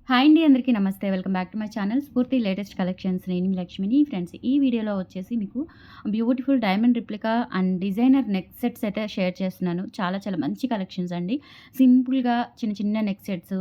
Hi అండి, అందరికీ నమస్తే. Welcome back to my channel స్ఫూర్తి లేటెస్ట్ కలెక్షన్స్. నేను మీ లక్ష్మిని. ఫ్రెండ్స్, ఈ వీడియోలో వచ్చేసి మీకు beautiful diamond replica and designer neck sets అయితే షేర్ చేస్తున్నాను. చాలా చాలా మంచి కలెక్షన్స్ అండి. సింపుల్గా చిన్న చిన్న నెక్ సెట్స్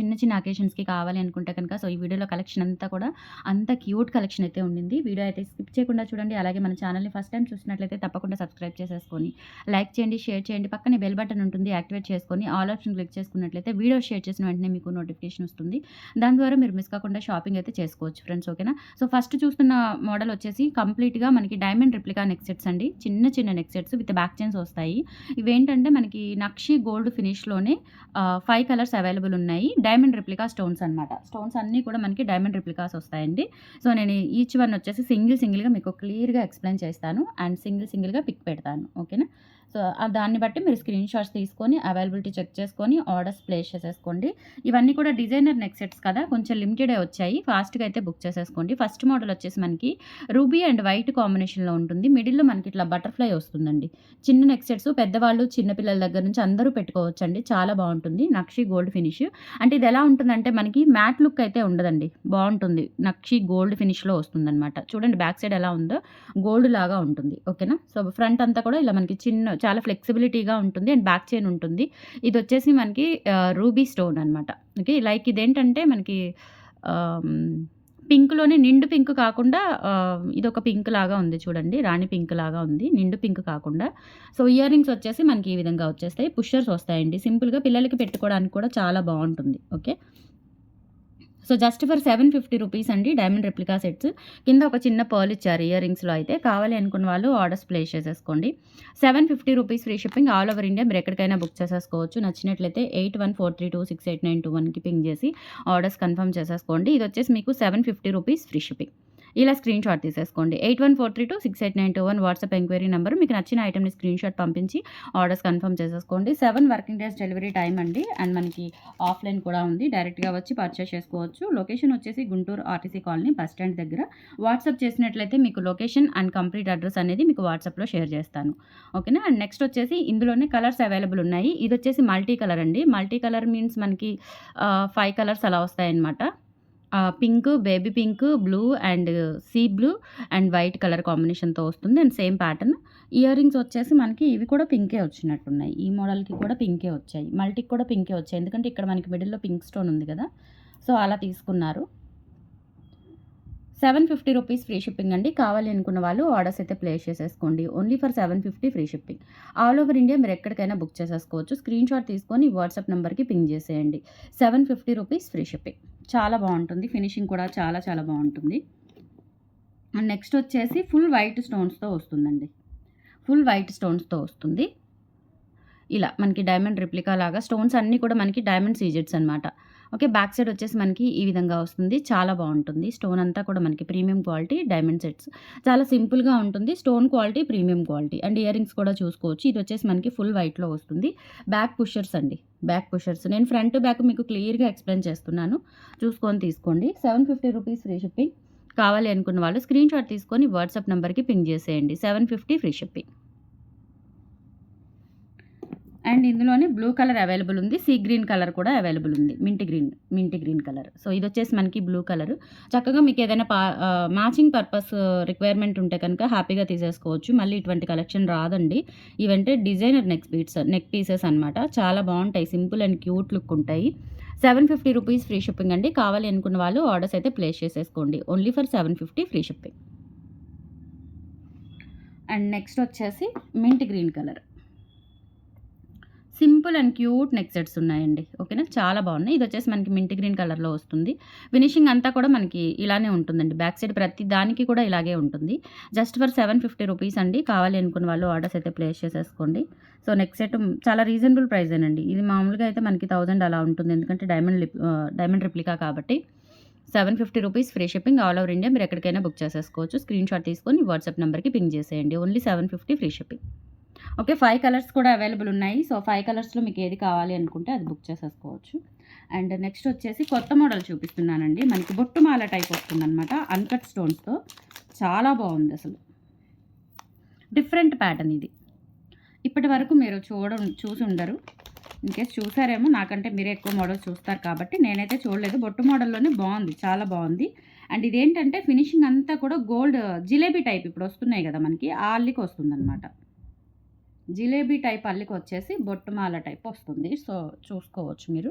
చిన్న చిన్న అకేషన్స్కి కావాలి అనుకుంటే కనుక ఈ వీడియోలో కలెక్షన్ అంతా కూడా అంత క్యూట్ కలెక్షన్ అయితే ఉండింది. వీడియో అయితే స్కిప్ చేయకుండా చూడండి. అలాగే మన ఛానల్ని ఫస్ట్ టైం చూసినట్లయితే తప్పకుండా సబ్స్క్రైబ్ చేసేసుకొని లైక్ చేయండి, షేర్ చేయండి. పక్కనే బెల్ బటన్ ఉంటుంది, యాక్టివేట్ చేసుకొని ఆల్ ఆప్షన్ క్లిక్ చేసుకున్నట్లయితే వీడియో షేర్ చేసిన వెంటనే మీకు నోటిఫికేషన్ వస్తుంది. దాని ద్వారా మీరు మిస్ కాకుండా షాపింగ్ అయితే చేసుకోవచ్చు ఫ్రెండ్స్. ఓకేనా? ఫస్ట్ చూస్తున్న మోడల్ వచ్చేసి కంప్లీట్‌గా మనకి డైమండ్ రిప్లికా నెక్ సెట్స్ అండి. చిన్న చిన్న neck sets with back chains వస్తాయి. ఇవేంటంటే మనకి నక్షి గోల్డ్ ఫినిష్‌లోనే 5 కలర్స్ అవైలబుల్ ఉన్నాయి. డైమండ్ రిప్లికా స్టోన్స్ అనమాట. స్టోన్స్ అన్నీ కూడా మనకి డైమండ్ రిప్లికాస్ వస్తాయండి. నేను ఈచ్ వన్ వచ్చేసి సింగిల్‌గా మీకు క్లియర్‌గా ఎక్స్‌ప్లెయిన్ చేస్తాను అండ్ సింగిల్‌గా పిక్ పెడతాను. ఓకేనా? దాన్ని బట్టి మీరు స్క్రీన్ షాట్స్ తీసుకొని అవైలబిలిటీ చెక్ చేసుకొని ఆర్డర్స్ ప్లేస్ చేసేసుకోండి. ఇవన్నీ కూడా డిజైనర్ నెక్ సెట్స్ కదా, కొంచెం లిమిటెడే వచ్చాయి. ఫాస్ట్‌గా అయితే బుక్ చేసేసుకోండి. ఫస్ట్ మోడల్ వచ్చేసి మనకి రూబీ అండ్ వైట్ కాంబినేషన్‌లో ఉంటుంది. మిడిల్‌లో మనకి ఇట్లా బటర్‌ఫ్లై వస్తుందండి. చిన్న నెక్ సెట్స్ పెద్దవాళ్ళు, చిన్న పిల్లల దగ్గర నుంచి అందరూ పెట్టుకోవచ్చండి. చాలా బాగుంటుంది. నక్షి గోల్డ్ ఫినిష్. అంటే ఇది ఎలా ఉంటుందంటే మనకి మ్యాట్ లుక్ అయితే ఉండదండి. బాగుంటుంది. నక్షి గోల్డ్ ఫినిష్‌లో వస్తుందనమాట. చూడండి బ్యాక్ సైడ్ ఎలా ఉందో, గోల్డ్ లాగా ఉంటుంది. ఓకేనా? ఫ్రంట్ అంతా కూడా ఇలా మనకి చాలా ఫ్లెక్సిబిలిటీగా ఉంటుంది అండ్ బ్యాక్ చైన్ ఉంటుంది. ఇది వచ్చేసి మనకి రూబీ స్టోన్ అనమాట. ఓకే. లైక్ ఇదేంటంటే మనకి పింక్‌లోనే నిండు పింక్ కాకుండా ఇదొక పింక్ లాగా ఉంది చూడండి. రాణి పింక్ లాగా ఉంది. నిండు పింక్ కాకుండా. ఇయర్ రింగ్స్ వచ్చేసి మనకి ఈ విధంగా వచ్చేస్తాయి. పుషర్స్ వస్తాయండి. సింపుల్‌గా పిల్లలకి పెట్టుకోవడానికి కూడా చాలా బాగుంటుంది. ఓకే. జస్ట్ ఫర్ 750 రూపీస్ అండి డైమండ్ రెప్లికా సెట్స్. కింద ఒక చిన్న పర్ల్ ఇచ్చారు ఇయర్ రింగ్స్‌లో అయితే. కావాలి అనుకున్న వాళ్ళు ఆర్డర్స్ ప్లేస్ చేసేసుకోండి. 750 rupees free shipping all over India. మీరు ఎక్కడికైనా బుక్ చేసేసుకోవచ్చు. నచ్చినట్లయితే 8143268921కి పింగ్ చేసి ఆర్డర్స్ కన్ఫర్మ్ చేసేసుకోండి. ఇది వచ్చేసి మీకు 750 రూపీస్ ఫ్రీ షిప్పింగ్. ఇలా స్క్రీన్ షాట్ తీసేసుకోండి. 8143268921 వాట్సాప్ ఎంక్వైరీ నెంబర్. మీకు నచ్చిన ఐటెంని స్క్రీన్ షాట్ పంపించి ఆర్డర్స్ కన్ఫర్మ్ చేసేసుకోండి. 7 వర్కింగ్ డేస్ డెలివరీ టైం అండి. అండ్ మనకి ఆఫ్లైన్ కూడా ఉంది. డైరెక్ట్‌గా వచ్చి పర్చేస్ చేసుకోవచ్చు. లొకేషన్ వచ్చేసి Guntur RTC colony bus stand దగ్గర. వాట్సాప్ చేసినట్లయితే మీకు లొకేషన్ అండ్ కంప్లీట్ అడ్రస్ అనేది మీకు వాట్సాప్‌లో షేర్ చేస్తాను. ఓకేనా? అండ్ నెక్స్ట్ వచ్చేసి ఇందులోనే కలర్స్ అవైలబుల్ ఉన్నాయి. ఇది వచ్చేసి మల్టీ కలర్ అండి. మల్టీ కలర్ మీన్స్ మనకి 5 కలర్స్ అలా వస్తాయన్నమాట. Pink, baby pink, blue and sea blue and white colour కాంబినేషన్‌తో వస్తుంది. And same pattern. Ear rings వచ్చేసి మనకి ఇవి కూడా పింకే వచ్చినట్టున్నాయి. ఈ మోడల్‌కి కూడా పింకే వచ్చాయి. మల్టీకి కూడా పింకే వచ్చాయి. ఎందుకంటే ఇక్కడ మనకి మిడిల్‌లో పింక్ స్టోన్ ఉంది కదా, అలా తీసుకున్నారు. 750 రూపీస్ ఫ్రీ షిప్పింగ్ అండి. కావాలి అనుకున్న వాళ్ళు ఆర్డర్స్ అయితే ప్లేస్ చేసేసుకోండి. Only for 750 free shipping. All over India మీరు ఎక్కడికైనా బుక్ చేసేసుకోవచ్చు. స్క్రీన్ షాట్ తీసుకొని వాట్సాప్ నెంబర్కి పింగ్ చేసేయండి. 750 రూపీస్ ఫ్రీ షిప్పింగ్. చాలా బాగుంటుంది. ఫినిషింగ్ కూడా చాలా చాలా బాగుంటుంది. అండ్ నెక్స్ట్ వచ్చేసి ఫుల్ వైట్ స్టోన్స్తో వస్తుందండి. ఫుల్ వైట్ స్టోన్స్తో వస్తుంది. ఇలా మనకి డైమండ్ రిప్లికా లాగా స్టోన్స్ అన్నీ కూడా మనకి డైమండ్ సీజెట్స్ అనమాట. ఓకే. బ్యాక్ సైడ్ వచ్చేసి మనకి ఈ విధంగా వస్తుంది. చాలా బాగుంటుంది. స్టోన్ అంతా కూడా మనకి ప్రీమియం క్వాలిటీ డైమండ్ సెట్స్. చాలా సింపుల్‌గా ఉంటుంది. Stone quality premium quality. And ear rings కూడా చూసుకోవచ్చు. ఇది వచ్చేసి మనకి ఫుల్ వైట్‌లో వస్తుంది. బ్యాక్ పుషర్స్ అండి. Back pushers. నేను ఫ్రంట్ బ్యాక్ మీకు క్లియర్‌గా ఎక్స్‌ప్లెయిన్ చేస్తున్నాను. చూసుకొని తీసుకోండి. 750 రూపీస్ ఫ్రీ షిప్పింగ్. కావాలి అనుకున్న వాళ్ళు స్క్రీన్ షాట్ తీసుకొని వాట్సాప్ నెంబర్కి పింగ్ చేసేయండి. 750 ఫ్రీ షిప్పింగ్. అండ్ ఇందులోనే బ్లూ కలర్ అవైలబుల్ ఉంది. సీ గ్రీన్ కలర్ కూడా అవైలబుల్ ఉంది. Mint green colour. ఇది వచ్చేసి మనకి బ్లూ కలర్. చక్కగా మీకు ఏదైనా మ్యాచింగ్ పర్పస్ రిక్వైర్మెంట్ ఉంటే కనుక హ్యాపీగా తీసేసుకోవచ్చు. మళ్ళీ ఇటువంటి కలెక్షన్ రాదండి. ఇవంటే డిజైనర్ నెక్ పీసెస్ అనమాట. చాలా బాగుంటాయి. సింపుల్ అండ్ క్యూట్ లుక్ ఉంటాయి. 750 రూపీస్ ఫ్రీ షిప్పింగ్ అండి. కావాలి అనుకున్న వాళ్ళు ఆర్డర్స్ అయితే ప్లేస్ చేసేసుకోండి. Only for 750 free shipping. And next వచ్చేసి mint green colour. Simple and cute neck sets ఉన్నాయండి. ఓకేనా? చాలా బాగున్నాయి. ఇది వచ్చేసి మనకి మింట్ గ్రీన్ కలర్‌లో వస్తుంది. ఫినిషింగ్ అంతా కూడా మనకి ఇలానే ఉంటుందండి. బ్యాక్ సైడ్ ప్రతి దానికి కూడా ఇలాగే ఉంటుంది. జస్ట్ ఫర్ 750 రూపీస్ అండి. కావాలి అనుకున్న వాళ్ళు ఆర్డర్స్ అయితే ప్లేస్ చేసేసుకోండి. నెక్ సెట్ చాలా రీజనబుల్ ప్రైజేనండి. ఇది మామూలుగా అయితే మనకి 1000 అలా ఉంటుంది. ఎందుకంటే డైమండ్ రిప్లికా కాబట్టి. 750 rupees free shipping all over India. మీరు ఎక్కడికైనా బుక్ చేసేసుకోవచ్చు. స్క్రీన్ షాట్ తీసుకొని వాట్సాప్ నెంబర్కి పింగ్ చేసేయండి. Only 750 free shipping. Okay. 5 colours కూడా అవైలబుల్ ఉన్నాయి. 5 కలర్స్‌లో మీకు ఏది కావాలి అనుకుంటే అది బుక్ చేసేసుకోవచ్చు. అండ్ నెక్స్ట్ వచ్చేసి కొత్త మోడల్ చూపిస్తున్నానండి. మనకి బొట్టుమాల టైప్ వస్తుందనమాట. అన్‌కట్ స్టోన్స్‌తో చాలా బాగుంది అసలు. డిఫరెంట్ ప్యాటర్న్ ఇది. ఇప్పటి వరకు మీరు చూసి ఉండరు. ఇన్‌కేస్ చూసారేమో, నాకంటే మీరే ఎక్కువ మోడల్స్ చూస్తారు కాబట్టి. నేనైతే చూడలేదు. బొట్టు మోడల్‌లోనే బావుంది. చాలా బావుంది. అండ్ ఇదేంటంటే ఫినిషింగ్ అంతా కూడా గోల్డ్ జిలేబీ టైప్ ఇప్పుడు వస్తున్నాయి గదా మనకి! ఆ అల్లికొస్తుందనమాట. జిలేబీ టైప్ అల్లికొచ్చేసి బొట్టుమాల టైప్ వస్తుంది. సో, చూసుకోవచ్చు మీరు.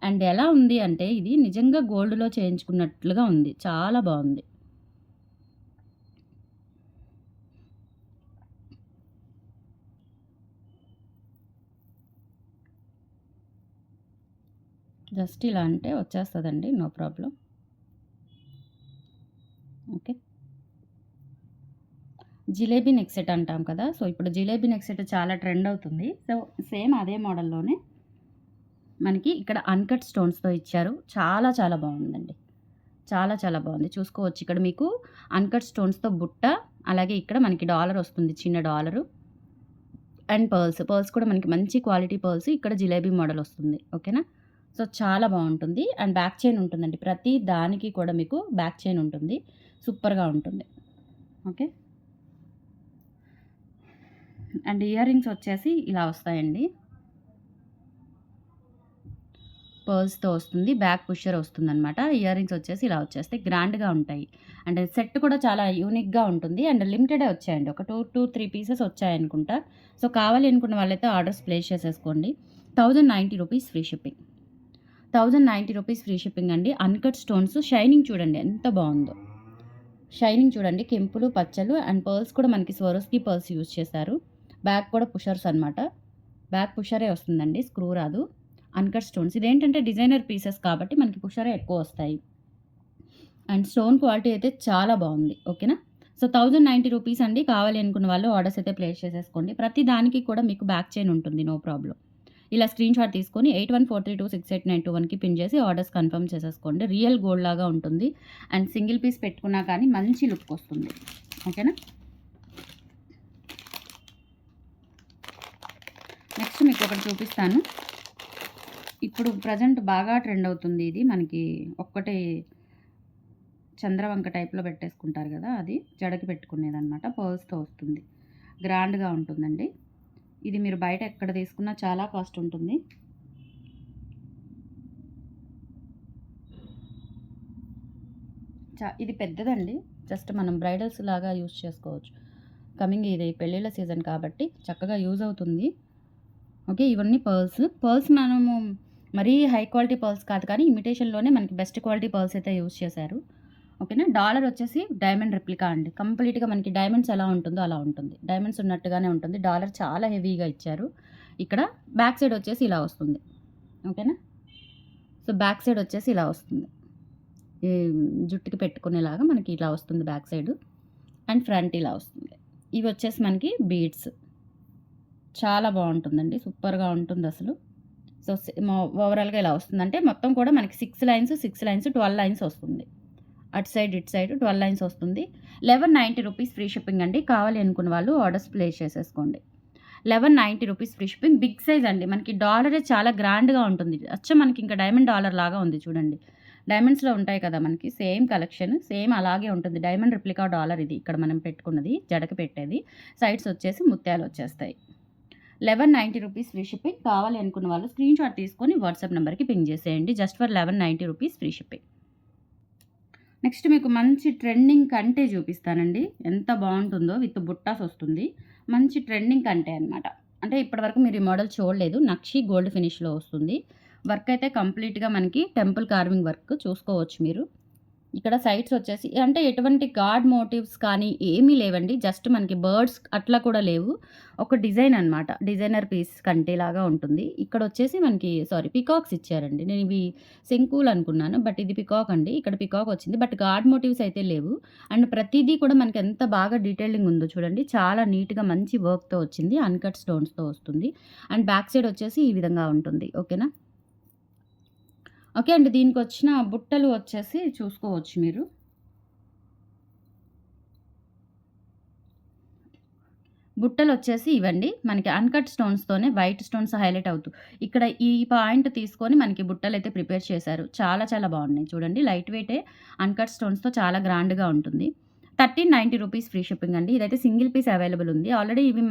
అండ్ ఎలా ఉంది అంటే ఇది నిజంగా గోల్డ్‌లో చేయించుకున్నట్లుగా ఉంది. చాలా బావుంది. జస్ట్ ఇలా అంటే వచ్చేస్తదండి. No problem. Okay. Jalebi neck set అంటాం కదా! సో, ఇప్పుడు జిలేబీ నెక్ సెట్ చాలా ట్రెండ్ అవుతుంది. సో, సేమ్ అదే మోడల్‌లోనే మనకి ఇక్కడ అన్‌కట్ స్టోన్స్‌తో ఇచ్చారు. చాలా చాలా బావుందండి. చాలా చాలా బావుంది. చూసుకోవచ్చు ఇక్కడ మీకు అన్‌కట్ స్టోన్స్‌తో బుట్ట, అలాగే ఇక్కడ మనకి డాలర్ వస్తుంది. చిన్న డాలరు అండ్ పర్ల్స్. పర్ల్స్ కూడా మనకి మంచి క్వాలిటీ పర్ల్స్. ఇక్కడ జిలేబీ మోడల్ వస్తుంది. ఓకేనా? సో, చాలా బావుంటుంది. అండ్ బ్యాక్ చైన్ ఉంటుందండి. ప్రతి దానికి కూడా మీకు బ్యాక్ చైన్ ఉంటుంది. సూపర్‌గా ఉంటుంది. ఓకే. అండ్ ఇయర్ రింగ్స్ వచ్చేసి ఇలా వస్తాయండి. పర్ల్స్‌తో వస్తుంది. బ్యాక్ పుషర్ వస్తుందనమాట. ఇయర్ రింగ్స్ వచ్చేసి ఇలా వచ్చేస్తాయి. గ్రాండ్‌గా ఉంటాయి. అండ్ సెట్ కూడా చాలా యూనిక్‌గా ఉంటుంది. అండ్ లిమిటెడే వచ్చాయండి. ఒక 2-3 పీసెస్ వచ్చాయనుకుంటా. సో, కావాలి అనుకున్న వాళ్ళైతే ఆర్డర్స్ ప్లేస్ చేసేసుకోండి. రూ. 1090 ఫ్రీ షిప్పింగ్. రూ. 1090 ఫ్రీ షిప్పింగ్ అండి. అన్‌కట్ స్టోన్స్ షైనింగ్ చూడండి ఎంత బావుందో. షైనింగ్ చూడండి. కెంపులు, పచ్చలు అండ్ పర్ల్స్ కూడా మనకి స్వరోస్కి పర్ల్స్ యూజ్ చేశారు. బ్యాక్ కూడా పుషర్స్ అనమాట. బ్యాక్ పుషరే వస్తుందండి. స్క్రూ రాదు. Uncut stones. ఇదేంటంటే డిజైనర్ పీసెస్ కాబట్టి మనకి పుషరే ఎక్కువ వస్తాయి. అండ్ స్టోన్ క్వాలిటీ అయితే చాలా బావుంది. ఓకేనా? సో, రూ. 1090 అండి. కావాలి అనుకున్న వాళ్ళు ఆర్డర్స్ అయితే ప్లేస్ చేసేసుకోండి. ప్రతి దానికి కూడా మీకు బ్యాక్ చైన్ ఉంటుంది. No problem. ఇలా స్క్రీన్ షాట్ తీసుకొని 8143268921కి పిన్ చేసి ఆర్డర్స్ కన్ఫర్మ్ చేసేసుకోండి. రియల్ గోల్డ్ లాగా ఉంటుంది. అండ్ సింగిల్ పీస్ పెట్టుకున్నా కానీ మంచి లుక్ వస్తుంది. ఓకేనా? నెక్స్ట్ మీకు ఒకటి చూపిస్తాను. ఇప్పుడు ప్రెజెంట్ బాగా ట్రెండ్ అవుతుంది ఇది. మనకి ఒక్కటే చంద్రవంక టైప్‌లో పెట్టేసుకుంటారు గదా! అది జడకి పెట్టుకునేదనమాట. పర్ల్స్‌తో వస్తుంది. గ్రాండ్‌గా ఉంటుందండి. ఇది మీరు బయట ఎక్కడ తీసుకున్నా చాలా కాస్ట్ ఉంటుంది. ఇది పెద్దదండి. జస్ట్ మనం బ్రైడల్స్ లాగా యూజ్ చేసుకోవచ్చు. కమింగ్ ఇది పెళ్ళిళ్ళ సీజన్ కాబట్టి చక్కగా యూజ్ అవుతుంది. ఓకే. ఇవన్నీ పర్ల్స్. పర్ల్స్ మనము మరీ హై క్వాలిటీ పర్ల్స్ కాదు కానీ ఇమిటేషన్‌లోనే మనకి బెస్ట్ క్వాలిటీ పర్ల్స్ అయితే యూజ్ చేశారు. ఓకేనా? డాలర్ వచ్చేసి డైమండ్ రెప్లికా అండి. కంప్లీట్‌గా మనకి డైమండ్స్ ఎలా ఉంటుందో అలా ఉంటుంది. డైమండ్స్ ఉన్నట్టుగానే ఉంటుంది. డాలర్ చాలా హెవీగా ఇచ్చారు. ఇక్కడ బ్యాక్ సైడ్ వచ్చేసి ఇలా వస్తుంది. ఓకేనా? సో, బ్యాక్ సైడ్ వచ్చేసి ఇలా వస్తుంది. ఈ జుట్టుకి పెట్టుకునేలాగా మనకి ఇలా వస్తుంది బ్యాక్ సైడు. అండ్ ఫ్రంట్ ఇలా వస్తుంది. ఇవి వచ్చేసి మనకి బీడ్స్. చాలా బావుంటుందండి. సూపర్‌గా ఉంటుందసలు. సో, ఓవరాల్‌గా ఇలా వస్తుంది. అంటే మొత్తం కూడా మనకి 6 లైన్స్, 12 లైన్స్ వస్తుంది. అటు సైడ్, ఇటు సైడ్ 12 లైన్స్ వస్తుంది. రూ. 1190 ఫ్రీ షిప్పింగ్ అండి. కావాలి అనుకున్న వాళ్ళు ఆర్డర్స్ ప్లేస్ చేసేసుకోండి. రూ. 1190 ఫ్రీ షిప్పింగ్. బిగ్ సైజ్ అండి. మనకి డాలరే చాలా గ్రాండ్‌గా ఉంటుంది. అచ్చం మనకి ఇంకా డైమండ్ డాలర్ లాగా ఉంది చూడండి. డైమండ్స్‌లో ఉంటాయి కదా మనకి సేమ్ కలెక్షన్. సేమ్ అలాగే ఉంటుంది. డైమండ్ రెప్లికా డాలర్ ఇది. ఇక్కడ మనం పెట్టుకున్నది. జడకి పెట్టేది. సైడ్స్ వచ్చేసి ముత్యాలు వచ్చేస్తాయి. రూ. 1190 ఫ్రీ షిప్పింగ్. కావాలి అనుకున్న వాళ్ళు స్క్రీన్ షాట్ తీసుకొని వాట్సాప్ నెంబర్‌కి పింగ్ చేసేయండి. జస్ట్ ఫర్ రూ. 1190 ఫ్రీ షిప్పింగ్. నెక్స్ట్ మీకు మంచి ట్రెండింగ్ కంటే చూపిస్తానండి. ఎంత బావుంటుందో విత్ బుట్టాస్ వస్తుంది. మంచి ట్రెండింగ్ కంటే అనమాట. అంటే ఇప్పటివరకు మీరు ఈ మోడల్ చూడలేదు. నక్షి గోల్డ్ ఫినిష్‌లో వస్తుంది. వర్క్ అయితే కంప్లీట్‌గా మనకి టెంపుల్ కార్వింగ్ వర్క్ చూసుకోవచ్చు మీరు. ఇక్కడ సైడ్స్ వచ్చేసి అంటే ఎటువంటి గాడ్ మోటివ్స్ కానీ ఏమీ లేవండి. జస్ట్ మనకి బర్డ్స్ అట్లా కూడా లేవు. ఒక డిజైన్ అనమాట. డిజైనర్ పీస్ కంటేలాగా ఉంటుంది. ఇక్కడొచ్చేసి మనకి పికాక్స్ ఇచ్చారండి. నేను ఇవి శంకులు అనుకున్నాను. బట్ ఇది పికాక్ అండి. ఇక్కడ పికాక్ వచ్చింది. బట్ గాడ్ మోటివ్స్ అయితే లేవు. అండ్ ప్రతీదీ కూడా మనకి ఎంత బాగా డీటెయిలింగ్ ఉందో చూడండి. చాలా నీట్‌గా మంచి వర్క్‌తో వచ్చింది. అన్‌కట్ స్టోన్స్‌తో వస్తుంది. అండ్ బ్యాక్ సైడ్ వచ్చేసి ఈ విధంగా ఉంటుంది. ఓకేనా? ఓకే అండి. దీనికొచ్చిన బుట్టలు వచ్చేసి చూసుకోవచ్చు మీరు. బుట్టలొచ్చేసి ఇవండి. మనకి అన్‌కట్ స్టోన్స్‌తోనే వైట్ స్టోన్స్ హైలైట్ అవుతూ ఇక్కడ ఈ పాయింట్ తీసుకొని మనకి బుట్టలైతే ప్రిపేర్ చేశారు. చాలా చాలా బావున్నాయి చూడండి. లైట్ వెయిటే అన్‌కట్ స్టోన్స్‌తో చాలా గ్రాండ్‌గా ఉంటుంది. 1390 రూపీస్ ఫ్రీ షిప్పింగ్ అండి. ఇదైతే సింగిల్ పీస్ అవైలబుల్ ఉంది. ఆల్రెడీ ఇవి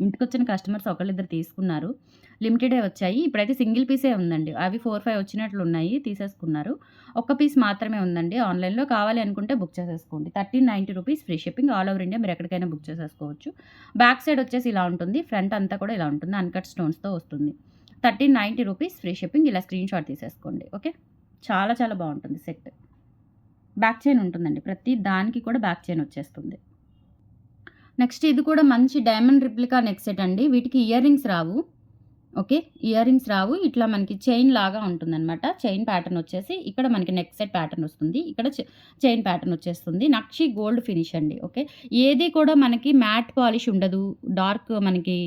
ఇంటికొచ్చిన కస్టమర్స్ ఒకళ్ళిద్దరు తీసుకున్నారు. లిమిటెడే వచ్చాయి. ఇప్పుడైతే సింగిల్ పీసే ఉందండి. అవి 4, 5 వచ్చినట్లున్నాయి. తీసేసుకున్నారు. ఒక్క పీస్ మాత్రమే ఉందండి ఆన్‌లైన్‌లో. కావాలి అనుకుంటే బుక్ చేసేసుకోండి. 1390 rupees free shipping. All over India మీరు ఎక్కడికైనా బుక్ చేసేసుకోవచ్చు. బ్యాక్ సైడ్ వచ్చేసి ఇలా ఉంటుంది. ఫ్రంట్ అంతా కూడా ఇలా ఉంటుంది. అన్‌కట్ స్టోన్స్‌తో వస్తుంది. 1390 రూపీస్ ఫ్రీ షిప్పింగ్. ఇలా స్క్రీన్‌షాట్ తీసేసుకోండి. ఓకే. చాలా చాలా బావుంటుంది సెట్. బ్యాక్ చైన్ ఉంటుందండి. ప్రతి దానికి కూడా బ్యాక్ చైన్ వచ్చేస్తుంది. నెక్స్ట్ ఇది కూడా మంచి డైమండ్ రిప్లికా నెక్ సెట్ అండి. వీటికి ఇయర్ రింగ్స్ రావు. ఓకే. ఇయర్ రింగ్స్ రావు. ఇట్లా మనకి చైన్ లాగా ఉంటుందనమాట. చైన్ ప్యాటర్న్ వచ్చేసి ఇక్కడ మనకి నెక్ సెట్ ప్యాటర్న్ వస్తుంది. ఇక్కడ చైన్ ప్యాటర్న్ వచ్చేస్తుంది. నక్షి గోల్డ్ ఫినిష్ అండి. ఓకే. ఏది కూడా మనకి మ్యాట్ పాలిష్ ఉండదు. మనకి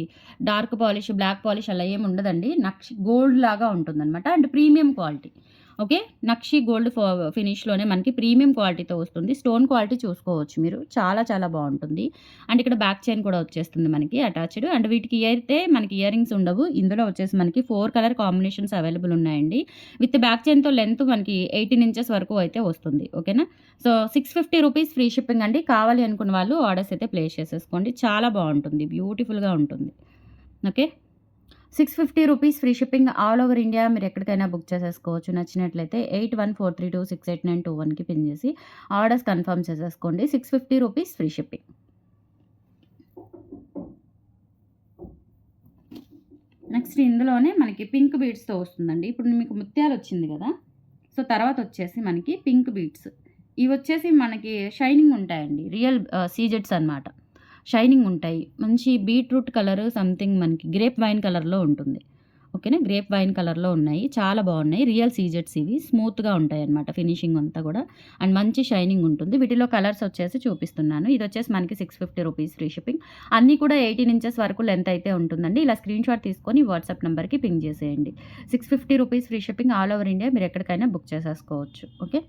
డార్క్ పాలిష్, బ్లాక్ పాలిష్ అలా ఏమి ఉండదండి. నక్షి గోల్డ్ లాగా ఉంటుందనమాట. And premium quality. Okay. Nakshi gold ఫినిష్‌లోనే మనకి ప్రీమియం క్వాలిటీతో వస్తుంది. స్టోన్ క్వాలిటీ చూసుకోవచ్చు మీరు. చాలా చాలా బావుంటుంది. అండ్ ఇక్కడ బ్యాక్ చైన్ కూడా వచ్చేస్తుంది మనకి అటాచ్డ్. అండ్ వీటికి అయితే మనకి ఇయర్ రింగ్స్ ఉండవు. ఇందులో వచ్చేసి మనకి 4 కలర్ కాంబినేషన్స్ అవైలబుల్ ఉన్నాయండి. విత్ బ్యాక్ చైన్‌తో లెంత్ మనకి 18 ఇంచెస్ వరకు అయితే వస్తుంది. ఓకేనా. సో 650 రూపీస్ ఫ్రీ షిప్పింగ్ అండి. కావాలి అనుకున్న వాళ్ళు ఆర్డర్స్ అయితే ప్లేస్ చేసేసుకోండి. చాలా బావుంటుంది. బ్యూటిఫుల్‌గా ఉంటుంది. Okay. 650 rupees free shipping. All over India మీరు ఎక్కడికైనా బుక్ చేసేసుకోవచ్చు. నచ్చినట్లయితే 8143268921కి పిన్ చేసి ఆర్డర్స్ కన్ఫర్మ్ చేసేసుకోండి. 650 రూపీస్ ఫ్రీ షిప్పింగ్. నెక్స్ట్ ఇందులోనే మనకి పింక్ బీడ్స్‌తో వస్తుందండి. ఇప్పుడు మీకు ముత్యాలు వచ్చింది కదా! సో తర్వాత వచ్చేసి మనకి పింక్ బీడ్స్. ఇవి వచ్చేసి మనకి షైనింగ్ ఉంటాయండి. రియల్ సీజెడ్స్ అనమాట. షైనింగ్ ఉంటాయి. మంచి బీట్రూట్ కలర్ సంథింగ్ మనకి గ్రేప్ వైన్ కలర్‌లో ఉంటుంది. ఓకేనా. గ్రేప్ వైన్ కలర్‌లో ఉన్నాయి. చాలా బాగున్నాయి. రియల్ సీజెడ్స్ ఇవి. స్మూత్‌గా ఉంటాయన్నమాట ఫినిషింగ్ అంతా కూడా. అండ్ మంచి షైనింగ్ ఉంటుంది. వీటిలో కలర్స్ వచ్చేసి చూపిస్తున్నాను. ఇది వచ్చేసి మనకి 650 రూపీస్ ఫ్రీ షిప్పింగ్. అన్నీ కూడా 18 ఇంచెస్ వరకు లెంత్ అయితే ఉంటుందండి. ఇలా స్క్రీన్‌షాట్ తీసుకొని వాట్సాప్ నంబర్‌కి పింగ్ చేసేయండి. 650 rupees free shipping. All over India మీరు ఎక్కడికైనా బుక్ చేసేసుకోవచ్చు. ఓకే.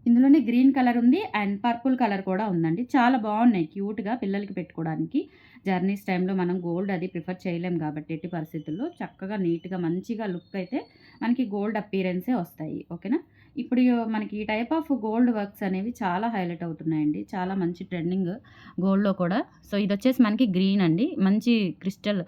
ఇందులోనే గ్రీన్ కలర్ ఉంది. అండ్ పర్పుల్ కలర్ కూడా ఉందండి. చాలా బాగున్నాయి క్యూట్‌గా పిల్లలకి పెట్టుకోవడానికి. జర్నీస్ టైంలో మనం గోల్డ్ అది ప్రిఫర్ చేయలేం కాబట్టి ఎట్టి పరిస్థితుల్లో చక్కగా నీట్‌గా మంచిగా లుక్ అయితే మనకి గోల్డ్ అపియరెన్సే వస్తాయి. ఓకేనా. ఇప్పుడు మనకి ఈ టైప్ ఆఫ్ గోల్డ్ వర్క్స్ అనేవి చాలా హైలైట్ అవుతున్నాయండి. చాలా మంచి ట్రెండింగ్ గోల్డ్‌లో కూడా. సో ఇదొచ్చేసి మనకి గ్రీన్ అండి. మంచి క్రిస్టల్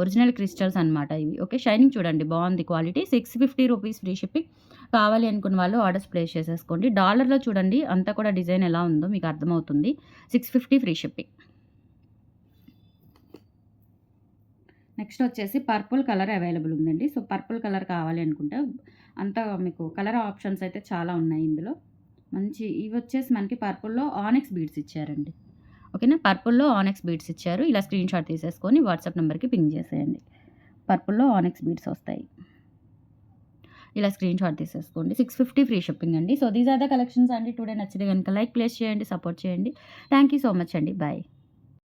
ఒరిజినల్ క్రిస్టల్స్ అనమాట ఇవి. ఓకే. షైనింగ్ చూడండి బాగుంది క్వాలిటీ. 650 rupees free shipping. కావాలి అనుకున్న వాళ్ళు ఆర్డర్స్ ప్లేస్ చేసేసుకోండి. డాలర్‌లో చూడండి అంతా కూడా డిజైన్ ఎలా ఉందో మీకు అర్థమవుతుంది. 650 ఫ్రీ షిప్పింగ్. నెక్స్ట్ వచ్చేసి పర్పుల్ కలర్ అవైలబుల్ ఉందండి. సో పర్పుల్ కలర్ కావాలి అనుకుంటే అంతా మీకు కలర్ ఆప్షన్స్ అయితే చాలా ఉన్నాయి ఇందులో. మంచి ఇవి వచ్చేసి మనకి పర్పుల్‌లో ఆనెక్స్ బీడ్స్ ఇచ్చారండి. ఓకేనా. పర్పుల్‌లో ఆనెక్స్ బీడ్స్ ఇచ్చారు. ఇలా స్క్రీన్‌షాట్ తీసేసుకొని వాట్సాప్ నంబర్‌కి పింగ్ చేసేయండి. పర్పుల్‌లో ఆనెక్స్ బీడ్స్ వస్తాయి. ఇలా స్క్రీన్‌షాట్ తీసేసుకోండి. 650 ఫ్రీ షిప్పింగ్ అండి. So these are the collections అండి. టుడే నచ్చితే గనుక లైక్ ప్లేస్ చేయండి, సపోర్ట్ చేయండి. థాంక్ యూ సో మచ్ అండి. బై.